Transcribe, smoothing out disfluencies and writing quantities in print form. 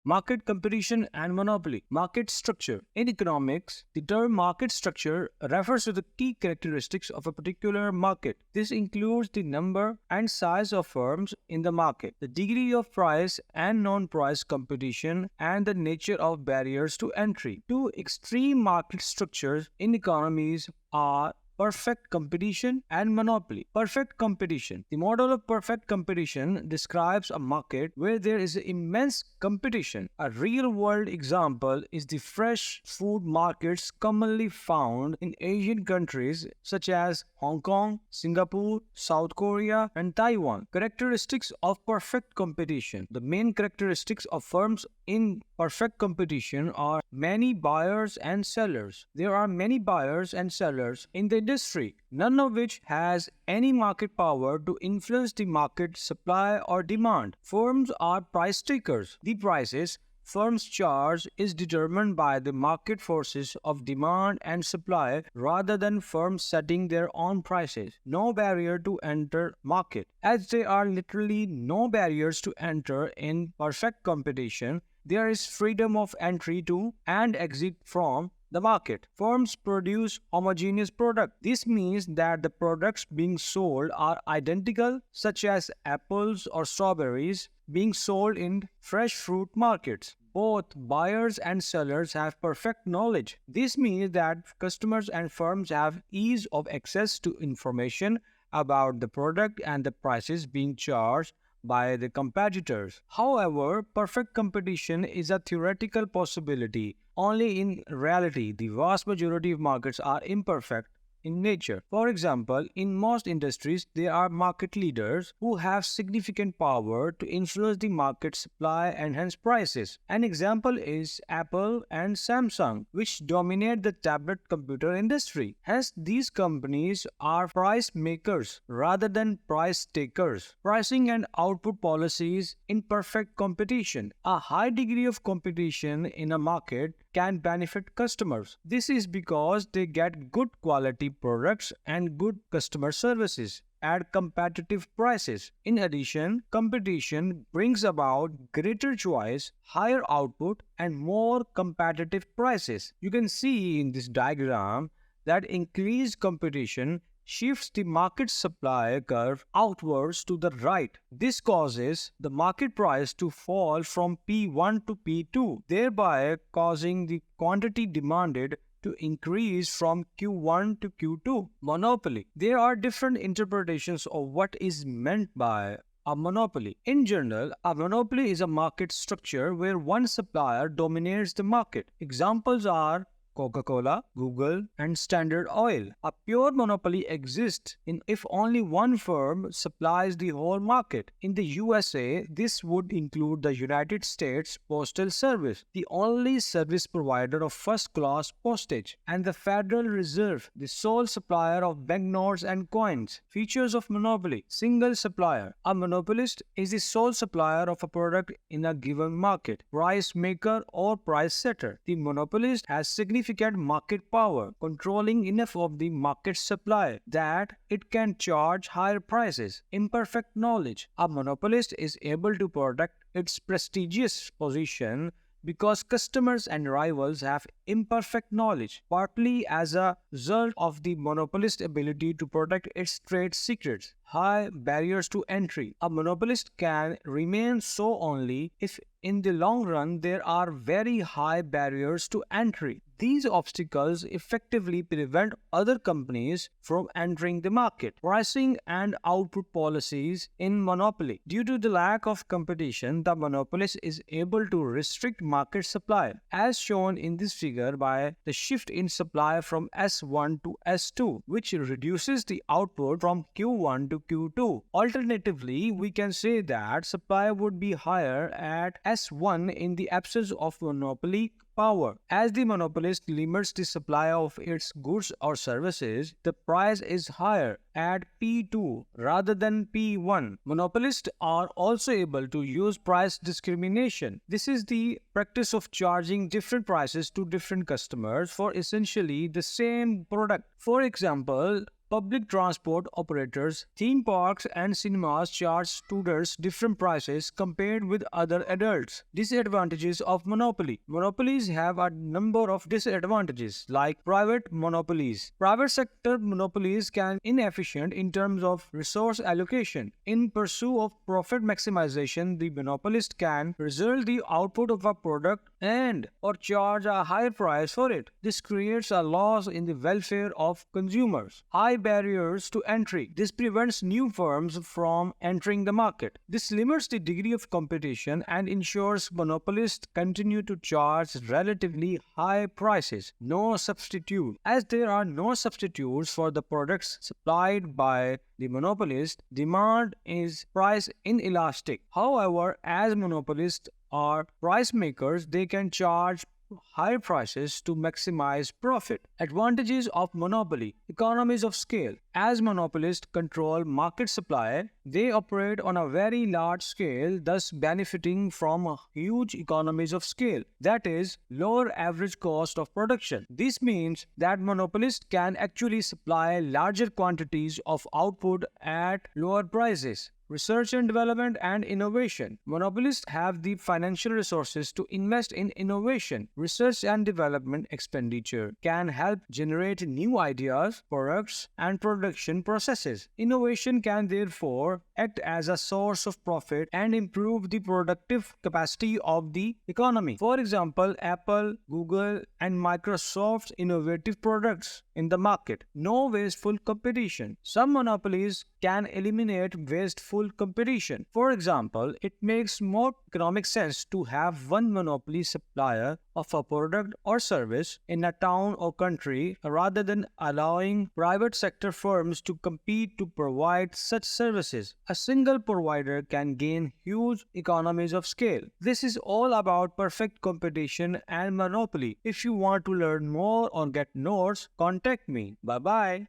Market competition and monopoly. Market structure. In economics, the term market structure refers to the key characteristics of a particular market. This includes the number and size of firms in the market, the degree of price and non-price competition, and the nature of barriers to entry. Two extreme market structures in economies are perfect competition and monopoly. Perfect competition. The model of perfect competition describes a market where there is immense competition. A real world example is the fresh food markets commonly found in Asian countries such as Hong Kong, Singapore, South Korea, and Taiwan. Characteristics of perfect competition. The main characteristics of firms in perfect competition are many buyers and sellers. There are many buyers and sellers in the industry, none of which has any market power to influence the market supply or demand. Firms are price takers. The prices firms charge is determined by the market forces of demand and supply rather than firms setting their own prices. No barrier to enter market. As there are literally no barriers to enter in perfect competition, there is freedom of entry to and exit from the market. Firms produce homogeneous products. This means that the products being sold are identical, such as apples or strawberries being sold in fresh fruit markets. Both buyers and sellers have perfect knowledge. This means that customers and firms have ease of access to information about the product and the prices being charged by the competitors. However, perfect competition is a theoretical possibility. Only in reality, the vast majority of markets are imperfect in nature. For example, in most industries, there are market leaders who have significant power to influence the market supply and hence prices. An example is Apple and Samsung, which dominate the tablet computer industry. Hence, these companies are price makers rather than price takers. Pricing and output policies in perfect competition. A high degree of competition in a market can benefit customers. This is because they get good quality products and good customer services at competitive prices. In addition, competition brings about greater choice, higher output, and more competitive prices. You can see in this diagram that increased competition shifts the market supply curve outwards to the right. This causes the market price to fall from P1 to P2, thereby causing the quantity demanded to increase from Q1 to Q2. Monopoly. There are different interpretations of what is meant by a monopoly. In general, a monopoly is a market structure where one supplier dominates the market. Examples are Coca-Cola, Google, and Standard Oil. A pure monopoly exists if only one firm supplies the whole market. In the USA, this would include the United States Postal Service, the only service provider of first-class postage, and the Federal Reserve, the sole supplier of banknotes and coins. Features of monopoly. Single supplier. A monopolist is the sole supplier of a product in a given market, price maker or price setter. The monopolist has significant market power, controlling enough of the market supply that it can charge higher prices. Imperfect knowledge. A monopolist is able to protect its prestigious position because customers and rivals have imperfect knowledge, partly as a result of the monopolist's ability to protect its trade secrets. High barriers to entry. A monopolist can remain so only if in the long run there are very high barriers to entry. These obstacles effectively prevent other companies from entering the market. Pricing and output policies in monopoly. Due to the lack of competition, the monopolist is able to restrict market supply, as shown in this figure by the shift in supply from S1 to S2, which reduces the output from Q1 to Q2. Alternatively, we can say that supply would be higher at S1 in the absence of monopoly power. As the monopolist limits the supply of its goods or services, the price is higher at P2 rather than P1. Monopolists are also able to use price discrimination. This is the practice of charging different prices to different customers for essentially the same product. For example, Public transport operators, theme parks, and cinemas charge students different prices compared with other adults. Disadvantages of monopoly. Monopolies have a number of disadvantages, like private monopolies. Private sector monopolies can be inefficient in terms of resource allocation. In pursuit of profit maximization, the monopolist can result the output of a product and or charge a higher price for it. This creates a loss in the welfare of consumers. High barriers to entry. This prevents new firms from entering the market. This limits the degree of competition and ensures monopolists continue to charge relatively high prices. No substitute. As there are no substitutes for the products supplied by the monopolist, demand is price inelastic. However, as monopolists are price makers, they can charge higher prices to maximize profit. Advantages of monopoly. Economies of scale. As monopolists control market supply, they operate on a very large scale, thus benefiting from huge economies of scale. That is, lower average cost of production. This means that monopolists can actually supply larger quantities of output at lower prices. Research and development and innovation. Monopolists have the financial resources to invest in innovation. Research and development expenditure can help generate new ideas, products, and production processes. Innovation can therefore act as a source of profit and improve the productive capacity of the economy. For example, Apple, Google, and Microsoft's innovative products in the market. No wasteful competition. Some monopolies can eliminate wasteful competition. For example, it makes more economic sense to have one monopoly supplier of a product or service in a town or country rather than allowing private sector firms to compete to provide such services. A single provider can gain huge economies of scale. This is all about perfect competition and monopoly. If you want to learn more or get notes, contact me. Bye bye.